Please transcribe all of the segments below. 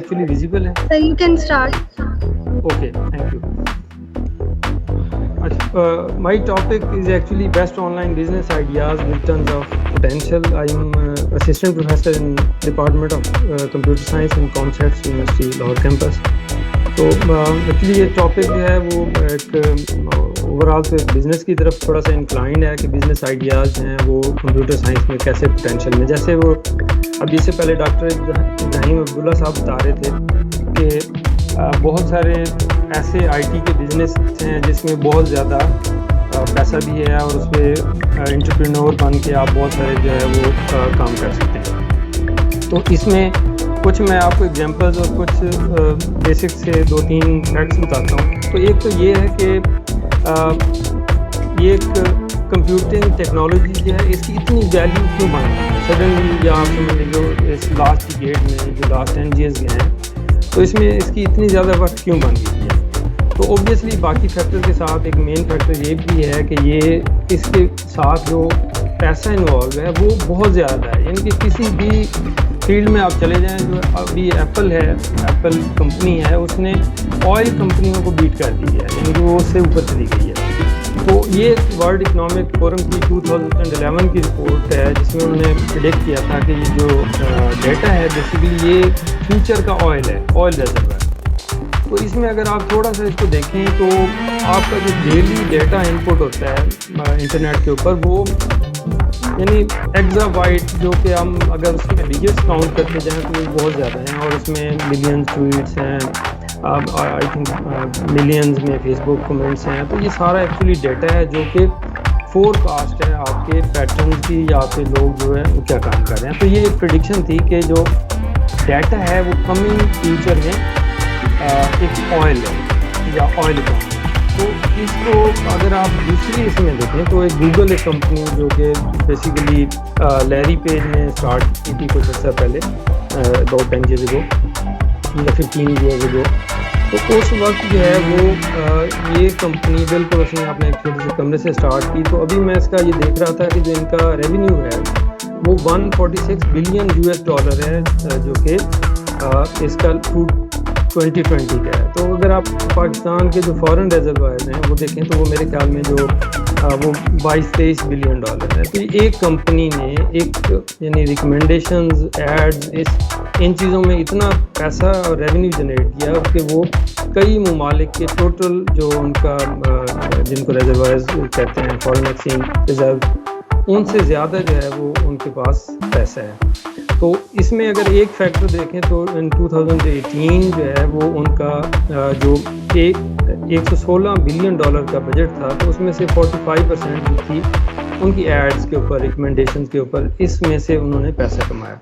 actually visible है? So you can start. Okay, thank you. My topic is actually best online business ideas with tons of potential. I am assistant professor in Department of Computer Science and Concepts, University Lahore campus. तो actually ये topic जो है वो एक overall तो एक business की तरफ थोड़ा सा इंक्लाइंड है कि बिज़नेस आइडियाज़ हैं वो कंप्यूटर साइंस में कैसे पोटेंशियल में, जैसे वो अभी से पहले डॉक्टर इब्राहिम अब्दुल्ला साहब बता रहे थे कि बहुत सारे ऐसे आईटी के बिज़नेस हैं जिसमें बहुत ज़्यादा पैसा भी है और उस पर एंटरप्रेन्योर बन के आप बहुत सारे जो है वो काम कर सकते हैं। तो इसमें कुछ मैं आपको एग्जांपल्स और कुछ बेसिक से 2-3 फैक्ट्स बताता हूँ। तो एक तो ये है कि ये एक कंप्यूटिंग टेक्नोलॉजी जो है इसकी इतनी वैल्यू क्यों बन रही है सडनली, या आप समझ लीजिए इस लास्ट डिकेड में जो लास्ट 10 years गए हैं तो इसमें इसकी इतनी ज़्यादा वक्त क्यों बन गई है। तो ऑब्वियसली बाकी फैक्टर के साथ एक मेन फैक्टर ये भी है कि ये इसके साथ जो पैसा इन्वॉल्व है वो बहुत ज़्यादा है, यानी कि किसी भी फील्ड में आप चले जाएं, जो अभी एप्पल है, एप्पल कंपनी है, उसने ऑयल कंपनियों को बीट कर दी है, यानी कि वो उससे ऊपर चली गई है। तो ये वर्ल्ड इकोनॉमिक फोरम की 2011 की रिपोर्ट है जिसमें उन्होंने प्रेडिक्ट किया था कि ये जो डेटा है बेसिकली ये फ्यूचर का ऑयल है, ऑयल रिजर्व है। तो इसमें अगर आप थोड़ा सा इसको देखें तो आपका जो डेली डेटा इनपुट होता है इंटरनेट के ऊपर वो यानी एक्साबाइट जो कि हम अगर उसके डिजिट्स काउंट करते जाएं तो वो बहुत ज़्यादा हैं और उसमें मिलियंस ट्वीट्स हैं, आई थिंक मिलियंस में फेसबुक कमेंट्स हैं। तो ये सारा एक्चुअली डेटा है जो कि फोरकास्ट है आपके पैटर्न्स की या आपके लोग जो है वो क्या काम कर रहे हैं। तो ये एक प्रेडिक्शन थी कि जो डाटा है वो कमिंग फ्यूचर में एक ऑयल है या ऑयल इकोनॉमी। तो इसको अगर आप दूसरी इसमें देखें तो एक गूगल एक कंपनी जो कि बेसिकली लैरी पेज ने स्टार्ट की थी कुछ अर्सा पहले, अबाउट 10 years ago या 15 years ago। तो उस वक्त जो है वो ये कंपनी बिल्कुल उसने अपने एक छोटे से कमरे से स्टार्ट की। तो अभी मैं इसका ये देख रहा था कि जो इनका रेवेन्यू है वो $146 बिलियन है जो कि इसका 2020 का है। तो अगर आप पाकिस्तान के जो फॉरेन रिजर्वायर्स हैं वो देखें तो वो मेरे ख्याल में जो वो 22-23 बिलियन डॉलर है। तो एक कंपनी ने एक यानी रिकमेंडेशंस, एड्स, इन चीज़ों में इतना पैसा और रेवेन्यू जनरेट किया कि वो कई ममालिक के टोटल जो उनका जिनको रिजर्वायर्स कहते हैं फॉरेन एक्सचेंज रिजर्व, उनसे ज़्यादा जो है वो उनके पास पैसा है। तो इसमें अगर एक फैक्टर देखें तो इन 2018 जो है वो उनका जो 116 बिलियन डॉलर का बजट था तो उसमें से 45% जो थी उनकी एड्स के ऊपर, रिकमेंडेशंस के ऊपर, इसमें से उन्होंने पैसा कमाया।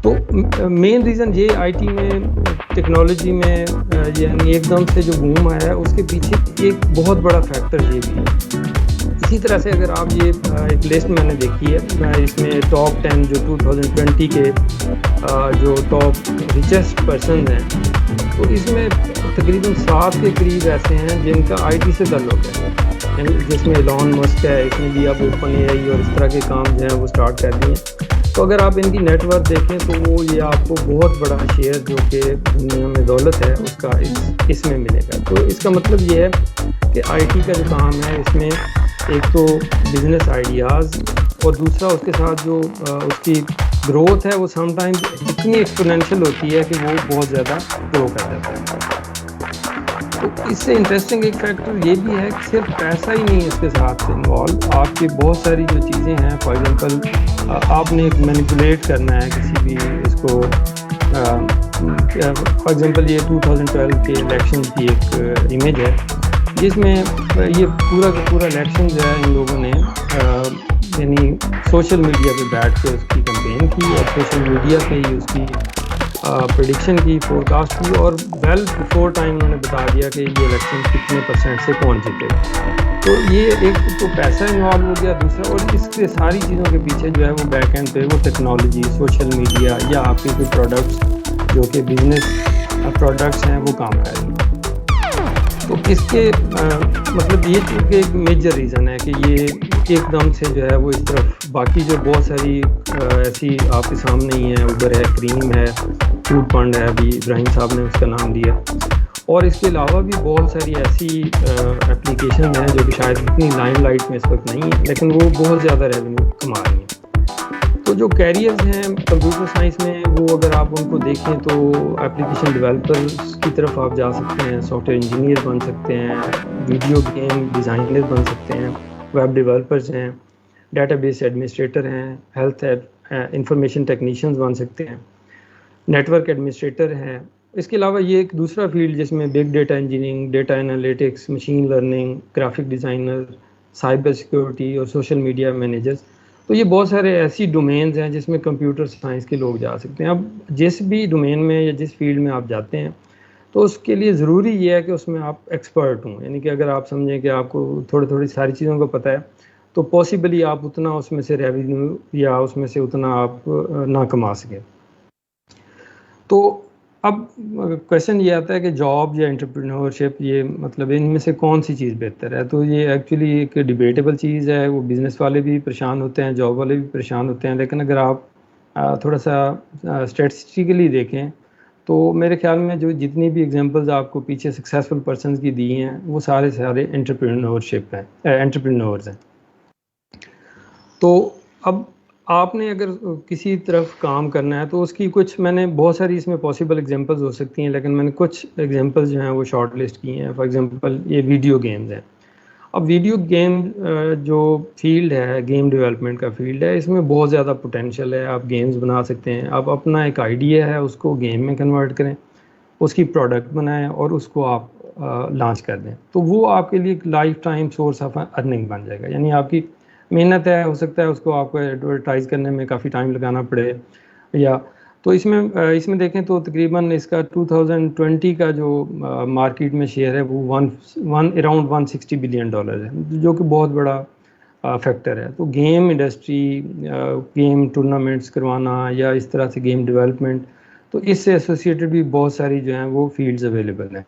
तो मेन रीज़न ये आईटी में, टेक्नोलॉजी में यानी एकदम से जो बूम आया है उसके पीछे एक बहुत बड़ा फैक्टर ये भी है। इसी तरह से अगर आप ये एक लिस्ट मैंने देखी है, इसमें टॉप 10 जो 2020 के जो टॉप रिचेस्ट पर्सन हैं तो इसमें तकरीबन 7 के करीब ऐसे हैं जिनका आईटी से ताल्लुक़ है, जिसमें एलॉन मस्क है, इसने भी अब ओपन एआई और इस तरह के काम जो हैं वो स्टार्ट कर दिए। तो अगर आप इनकी नेटवर्क देखें तो वो ये आपको बहुत बड़ा शेयर जो कि दुनिया में दौलत है उसका इसमें मिलेगा। तो इसका मतलब ये है कि आईटी का जो काम है इसमें एक तो बिज़नेस आइडियाज़ और दूसरा उसके साथ जो उसकी ग्रोथ है वो समटाइम्स इतनी एक्सपोनेंशियल होती है कि वो बहुत ज़्यादा ग्रो कर जाता है। तो इससे इंटरेस्टिंग एक फैक्टर ये भी है कि सिर्फ पैसा ही नहीं इसके साथ इन्वॉल्व, आपकी बहुत सारी जो चीज़ें हैं, फॉर एग्जांपल आपने एक मैनिपुलेट करना है किसी भी इसको, फॉर एग्जांपल ये 2012 के इलेक्शन की एक इमेज है जिसमें ये पूरा का पूरा इलेक्शन जो है इन लोगों ने यानी सोशल मीडिया पे बैठ के उसकी कैंपेन की और सोशल मीडिया पे ही उसकी प्रेडिक्शन की, फोरकास्ट की और वेल बिफोर टाइम उन्होंने बता दिया कि ये इलेक्शन कितने % से कौन जीतेगा। तो ये एक तो पैसा इन्वॉल्व हो गया, दूसरा और इसके सारी चीज़ों के पीछे जो है वो बैक एंड पे वो टेक्नोलॉजी, सोशल मीडिया या आपके कोई प्रोडक्ट्स जो कि बिजनेस प्रोडक्ट्स हैं वो काम कर रहे हैं। तो इसके मतलब ये चूँकि एक मेजर रीज़न है कि ये एकदम से जो है वो इस तरफ बाकी जो बहुत सारी ऐसी आपके सामने ही है, उबर है, क्रीम है, फूड फंड है, अभी इब्राहिम साहब ने उसका नाम दिया, और इसके अलावा भी बहुत सारी ऐसी एप्लीकेशन हैं जो कि शायद इतनी लाइमलाइट में इस वक्त नहीं है, लेकिन वो बहुत ज़्यादा रेवेन्यू कमा रही हैं। तो जो कैरियर्स हैं कंप्यूटर साइंस में, वो अगर आप उनको देखें तो एप्लीकेशन डेवलपर्स की तरफ आप जा सकते हैं, सॉफ्टवेयर इंजीनियर बन सकते हैं, वीडियो गेम डिज़ाइनर बन सकते हैं, वेब डेवलपर्स हैं, डेटाबेस एडमिनिस्ट्रेटर हैं, हेल्थ इंफॉर्मेशन टेक्नीशियंस बन सकते हैं, नेटवर्क एडमिनिस्ट्रेटर हैं। इसके अलावा ये एक दूसरा फील्ड जिसमें big data engineering, data analytics, machine learning, graphic designer, cyber security और सोशल मीडिया मैनेजर्स, तो ये बहुत सारे ऐसी डोमेन्स हैं जिसमें कंप्यूटर साइंस के लोग जा सकते हैं। अब जिस भी डोमेन में या जिस फील्ड में आप जाते हैं तो उसके लिए ज़रूरी ये है कि उसमें आप एक्सपर्ट हों, यानी कि अगर आप समझें कि आपको थोड़ी थोड़ी सारी चीज़ों का पता है तो पॉसिबली आप उतना उसमें से रेवेन्यू या उसमें से उतना आप ना कमा सकें। तो अब क्वेश्चन ये आता है कि जॉब या एंटरप्रेन्योरशिप, ये मतलब इनमें से कौन सी चीज़ बेहतर है। तो ये एक्चुअली एक डिबेटेबल चीज़ है, वो बिज़नेस वाले भी परेशान होते हैं, जॉब वाले भी परेशान होते हैं, लेकिन अगर आप थोड़ा सा स्टैटिस्टिकली देखें तो मेरे ख्याल में जो जितनी भी एग्जांपल्स आपको पीछे सक्सेसफुल पर्सन्स की दी हैं वो सारे एंटरप्रेन्योरशिप हैं, एंटरप्रेन्योर्स हैं। तो अब आपने अगर किसी तरफ काम करना है तो उसकी कुछ, मैंने बहुत सारी इसमें पॉसिबल एग्जांपल्स हो सकती हैं, लेकिन मैंने कुछ एग्जांपल्स जो हैं वो शॉर्ट लिस्ट की हैं। फॉर एग्जांपल ये वीडियो गेम्स हैं। अब वीडियो गेम जो फील्ड है, गेम डेवलपमेंट का फील्ड है, इसमें बहुत ज़्यादा पोटेंशियल है। आप गेम्स बना सकते हैं, आप अपना एक आइडिया है उसको गेम में कन्वर्ट करें, उसकी प्रोडक्ट बनाएं और उसको आप लॉन्च कर दें, तो वो आपके लिए एक life time source of earning बन जाएगा। यानी आपकी मेहनत है, हो सकता है उसको आपको एडवर्टाइज़ करने में काफ़ी टाइम लगाना पड़े, या तो इसमें देखें तो तकरीबन इसका 2020 का जो मार्केट में शेयर है वो अराउंड $160 बिलियन है, जो कि बहुत बड़ा फैक्टर है। तो गेम इंडस्ट्री, गेम टूर्नामेंट्स करवाना या इस तरह से गेम डेवलपमेंट, तो इससे एसोसिएटेड भी बहुत सारी जो हैं वो फील्ड्स अवेलेबल हैं।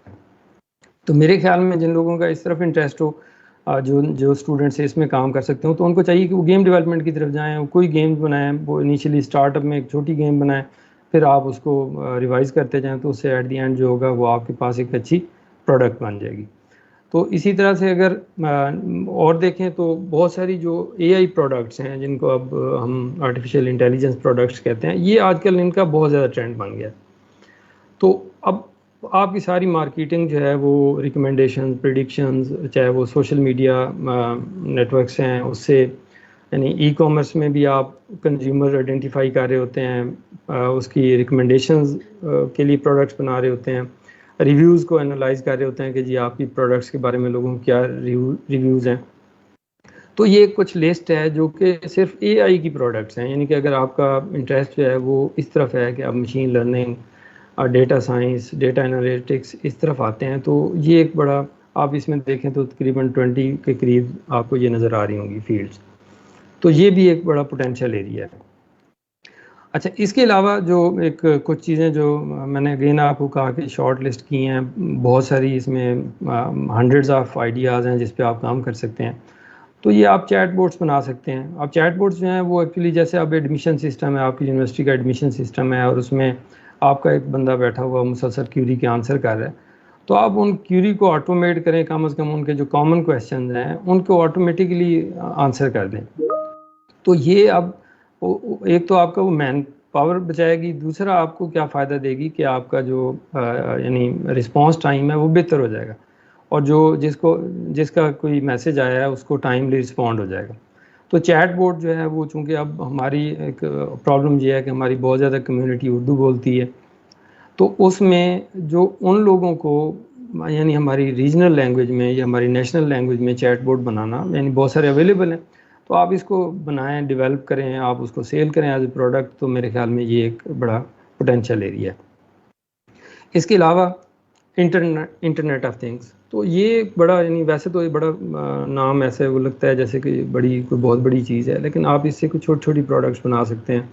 तो मेरे ख्याल में जिन लोगों का इस तरफ इंटरेस्ट हो, जो स्टूडेंट्स इसमें काम कर सकते हो, तो उनको चाहिए कि वो गेम डेवलपमेंट की तरफ जाएं, वो कोई गेम बनाएं, वो इनिशियली स्टार्टअप में एक छोटी गेम बनाएं, फिर आप उसको रिवाइज़ करते जाएं, तो उससे एट द एंड जो होगा वो आपके पास एक अच्छी प्रोडक्ट बन जाएगी। तो इसी तरह से अगर और देखें तो बहुत सारी जो AI प्रोडक्ट्स हैं, जिनको अब हम आर्टिफिशियल इंटेलिजेंस प्रोडक्ट्स कहते हैं, ये आजकल इनका बहुत ज़्यादा ट्रेंड बन गया। तो अब आपकी सारी मार्केटिंग जो है वो रिकमेंडेशन, प्रेडिक्शंस, चाहे वो सोशल मीडिया नेटवर्क्स हैं उससे, यानी ई-कॉमर्स में भी आप कंज्यूमर आइडेंटिफाई कर रहे होते हैं, उसकी रिकमेंडेशंस के लिए प्रोडक्ट्स बना रहे होते हैं, रिव्यूज़ को एनालाइज कर रहे होते हैं कि जी आपकी प्रोडक्ट्स के बारे में लोगों को क्या रिव्यूज़ हैं। तो ये कुछ लिस्ट है जो कि सिर्फ AI की प्रोडक्ट्स हैं, यानी कि अगर आपका इंटरेस्ट जो है वो इस तरफ है कि आप मशीन लर्निंग और डेटा साइंस, डेटा एनालिटिक्स इस तरफ आते हैं, तो ये एक बड़ा, आप इसमें देखें तो तकरीबन 20 के करीब आपको ये नज़र आ रही होंगी फील्ड्स। तो ये भी एक बड़ा पोटेंशियल एरिया है। अच्छा, इसके अलावा जो एक कुछ चीज़ें जो मैंने अगेन आपको कहा कि शॉर्ट लिस्ट की हैं, बहुत सारी इसमें हंड्रेड्स ऑफ आइडियाज़ हैं जिस पे आप काम कर सकते हैं। तो ये आप चैट बोर्ड्स बना सकते हैं। आप चैट बोर्ड्स जो हैं वो एक्चुअली जैसे अब एडमिशन सिस्टम है, आपकी यूनिवर्सिटी का एडमिशन सिस्टम है और उसमें आपका एक बंदा बैठा हुआ मुसलसल क्यूरी के आंसर कर रहा है, तो आप उन क्यूरी को ऑटोमेट करें, कम से कम उनके जो कॉमन क्वेश्चन हैं उनको ऑटोमेटिकली आंसर कर दें। तो ये अब एक तो आपका वो मैन पावर बचाएगी, दूसरा आपको क्या फ़ायदा देगी कि आपका जो यानी रिस्पांस टाइम है वो बेहतर हो जाएगा, और जिसका कोई मैसेज आया है उसको टाइमली रिस्पॉन्ड हो जाएगा। तो चैट बोर्ड जो है वो, चूँकि अब हमारी एक प्रॉब्लम ये है कि हमारी बहुत ज़्यादा कम्युनिटी उर्दू बोलती है, तो उसमें जो उन लोगों को यानी हमारी रीजनल लैंग्वेज में या हमारी नेशनल लैंग्वेज में चैट बोर्ड बनाना, यानी बहुत सारे अवेलेबल हैं, तो आप इसको बनाएं, डेवलप करें, आप उसको सेल करें एज ए प्रोडक्ट, तो मेरे ख्याल में ये एक बड़ा पोटेंशियल एरिया है। इसके अलावा इंटरनेट ऑफ थिंग्स, तो ये एक बड़ा, यानी वैसे तो ये बड़ा नाम ऐसे वो लगता है जैसे कि कोई बहुत बड़ी चीज़ है, लेकिन आप इससे कुछ छोटी छोटी प्रोडक्ट्स बना सकते हैं।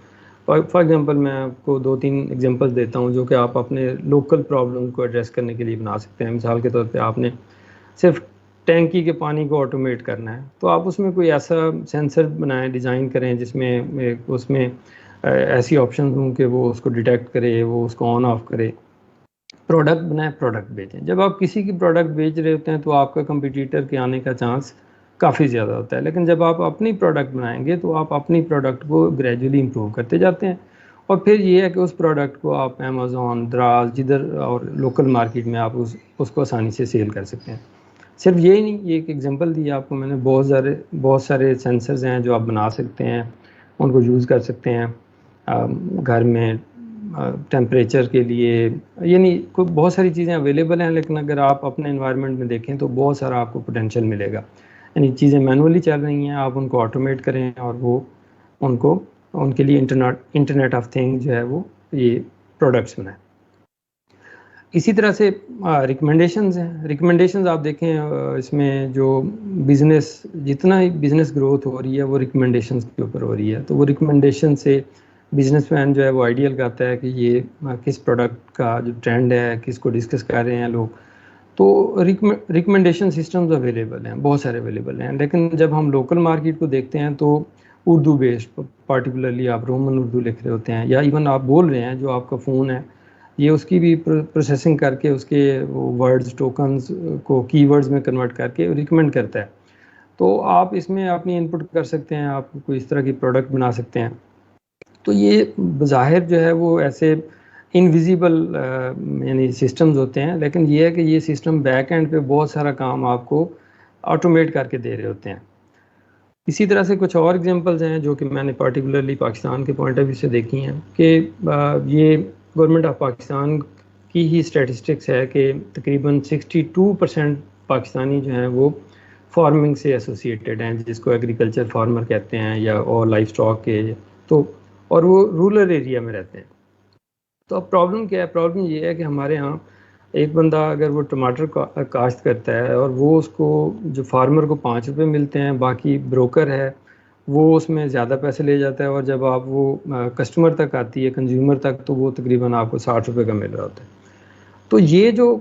फॉर एग्जांपल मैं आपको 2-3 एग्जांपल्स देता हूँ जो कि आप अपने लोकल प्रॉब्लम को एड्रेस करने के लिए बना सकते हैं। मिसाल के तौर पे आपने सिर्फ टैंकी के पानी को ऑटोमेट करना है, तो आप उसमें कोई ऐसा सेंसर बनाएं, डिज़ाइन करें जिसमें उसमें ऐसी ऑप्शन हों कि वो उसको डिटेक्ट करे, वो उसको ऑन ऑफ करे। प्रोडक्ट बनाएं, प्रोडक्ट बेचें। जब आप किसी की प्रोडक्ट बेच रहे होते हैं तो आपका कंपटीटर के आने का चांस काफ़ी ज़्यादा होता है, लेकिन जब आप अपनी प्रोडक्ट बनाएंगे तो आप अपनी प्रोडक्ट को ग्रेजुअली इम्प्रूव करते जाते हैं, और फिर ये है कि उस प्रोडक्ट को आप अमेज़ॉन, द्राज, जिधर और लोकल मार्केट में आप उसको आसानी से सेल कर सकते हैं। सिर्फ यही नहीं, ये एक एग्जांपल दी आपको मैंने, बहुत सारे सेंसर्स हैं जो आप बना सकते हैं, उनको यूज़ कर सकते हैं घर में टेम्परेचर के लिए, यानी कोई बहुत सारी चीज़ें अवेलेबल हैं। लेकिन अगर आप अपने एनवायरनमेंट में देखें तो बहुत सारा आपको पोटेंशियल मिलेगा। यानी चीज़ें मैनुअली चल रही हैं, आप उनको ऑटोमेट करें और वो उनके लिए इंटरनेट ऑफ थिंग्स जो है वो ये प्रोडक्ट्स बनाएं। इसी तरह से रिकमेंडेशंस हैं। रिकमेंडेशंस आप देखें इसमें जो जितना ही बिज़नेस ग्रोथ हो रही है वो रिकमेंडेशंस के ऊपर हो रही है। तो वो रिकमेंडेशन से बिजनेसमैन जो है वो आइडियल करता है कि ये किस प्रोडक्ट का जो ट्रेंड है, किसको डिस्कस कर रहे हैं लोग। तो रिकमेंडेशन सिस्टम्स अवेलेबल हैं, बहुत सारे अवेलेबल हैं। लेकिन जब हम लोकल मार्केट को देखते हैं तो उर्दू बेस्ड, पार्टिकुलरली आप रोमन उर्दू लिख रहे होते हैं या इवन आप बोल रहे हैं, जो आपका फ़ोन है ये उसकी भी प्रोसेसिंग करके उसके वर्ड्स, टोकन्स को कीवर्ड्स में कन्वर्ट करके रिकमेंड करता है। तो आप इसमें अपनी इनपुट कर सकते हैं, आप कोई इस तरह की प्रोडक्ट बना सकते हैं। तो ये बज़ाहिर जो है वो ऐसे इनविजिबल यानी सिस्टम्स होते हैं, लेकिन ये है कि ये सिस्टम बैक एंड पे बहुत सारा काम आपको ऑटोमेट करके दे रहे होते हैं। इसी तरह से कुछ और एग्जांपल्स हैं जो कि मैंने पार्टिकुलरली पाकिस्तान के पॉइंट ऑफ व्यू से देखी हैं कि ये गवर्नमेंट ऑफ पाकिस्तान की ही स्टैटिस्टिक्स है कि तकरीबन 62% पाकिस्तानी जो हैं वो फार्मिंग से एसोसिएटेड हैं, जिसको एग्रीकल्चर फार्मर कहते हैं या और लाइफ स्टॉक के, तो और वो रूरल एरिया में रहते हैं। तो अब प्रॉब्लम क्या है? प्रॉब्लम ये है कि हमारे यहाँ एक बंदा अगर वो टमाटर काश्त करता है और वो उसको जो फार्मर को 5 रुपये मिलते हैं, बाकी ब्रोकर है वो उसमें ज़्यादा पैसे ले जाता है, और जब आप वो कस्टमर तक आती है, कंज्यूमर तक, तो वो तकरीबन आपको 60 रुपये का मिल रहा होता है। तो ये जो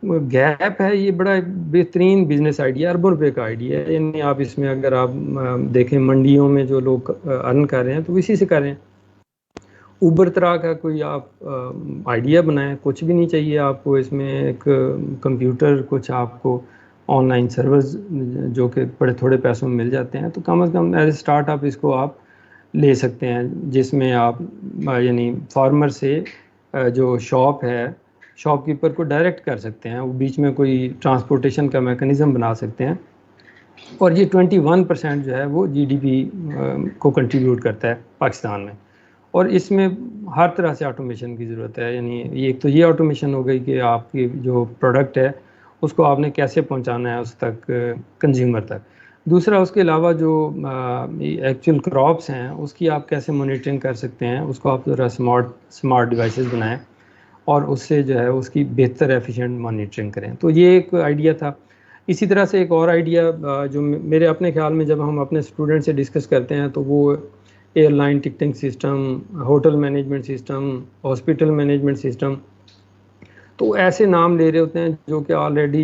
गैप है ये बड़ा बेहतरीन बिजनेस आइडिया, अरबों रुपए का आइडिया है। यानी आप इसमें अगर आप देखें मंडियों में जो लोग अर्न कर रहे हैं तो इसी से कर रहे हैं। ऊबर तरह का कोई आप आइडिया बनाएं, कुछ भी नहीं चाहिए आपको इसमें, एक कंप्यूटर, कुछ आपको ऑनलाइन सर्वर्स जो कि बड़े थोड़े पैसों में मिल जाते हैं, तो कम से कम एज ए स्टार्टअप इसको आप ले सकते हैं, जिसमें आप यानी फार्मर से जो शॉप है, शॉपकीपर को डायरेक्ट कर सकते हैं, वो बीच में कोई ट्रांसपोर्टेशन का मैकेनिज़्म बना सकते हैं, और ये 21% जो है वो जीडीपी को कंट्रीब्यूट करता है पाकिस्तान में। और इसमें हर तरह से ऑटोमेशन की ज़रूरत है। यानी एक तो ये ऑटोमेशन हो गई कि आपकी जो प्रोडक्ट है उसको आपने कैसे पहुंचाना है उस तक, कंज्यूमर तक। दूसरा, उसके अलावा जो एक्चुअल क्रॉप्स हैं उसकी आप कैसे मॉनिटरिंग कर सकते हैं, उसको आप ज़रा स्मार्ट डिवाइसेस बनाएं और उससे जो है उसकी बेहतर एफिशिएंट मॉनिटरिंग करें। तो ये एक आइडिया था। इसी तरह से एक और आइडिया जो मेरे अपने ख्याल में जब हम अपने स्टूडेंट से डिस्कस करते हैं तो वो airline ticketing system, hotel management system, hospital management system, तो ऐसे नाम ले रहे होते हैं जो कि ऑलरेडी